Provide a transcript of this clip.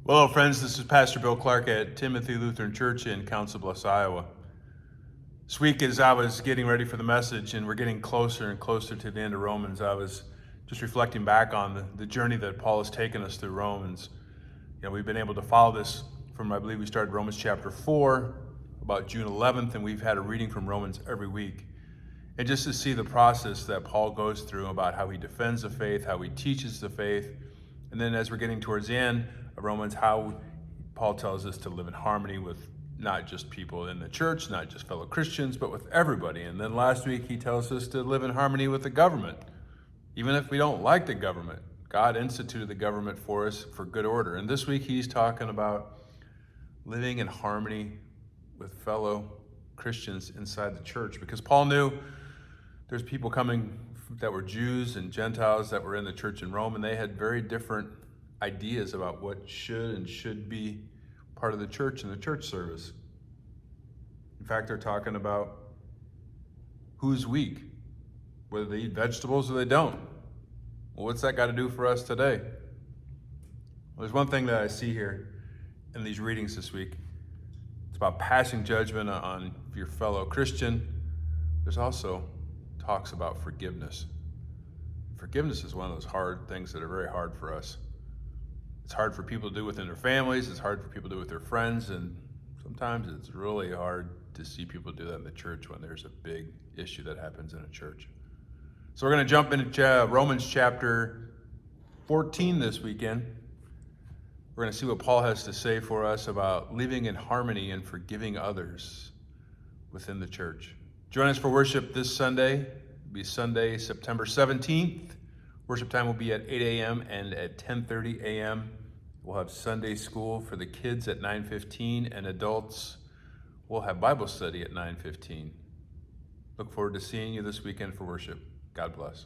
Well, hello, friends. This is Pastor Bill Clark at Timothy Lutheran Church in Council Bluffs, Iowa. This week, as I was getting ready for the message and we're getting closer and closer to the end of Romans, I was just reflecting back on the journey that Paul has taken us through Romans. We've been able to follow this from, I believe we started Romans chapter 4 about June 11th, and we've had a reading from Romans every week. And just to see the process that Paul goes through about how he defends the faith, how he teaches the faith, and then as we're getting towards the end of Romans, how Paul tells us to live in harmony with not just people in the church, not just fellow Christians, but with everybody. And then last week he tells us to live in harmony with the government. Even if we don't like the government, God instituted the government for us for good order. And this week he's talking about living in harmony with fellow Christians inside the church, because Paul knew there's people coming that were Jews and Gentiles that were in the church in Rome, and they had very different ideas about what should be part of the church and the church service. In fact, they're talking about who's weak, whether they eat vegetables or they don't. Well, what's that got to do for us today? Well, there's one thing that I see here in these readings this week. It's about passing judgment on your fellow Christian. There's also talks about forgiveness. Forgiveness is one of those hard things that are very hard for us. It's hard for people to do within their families. It's hard for people to do with their friends. And sometimes it's really hard to see people do that in the church when there's a big issue that happens in a church. So we're going to jump into Romans chapter 14 this weekend. We're going to see what Paul has to say for us about living in harmony and forgiving others within the church. Join us for worship this Sunday. It'll be Sunday, September 17th. Worship time will be at 8 a.m. and at 10:30 a.m. We'll have Sunday school for the kids at 9:15, and adults will have Bible study at 9:15. Look forward to seeing you this weekend for worship. God bless.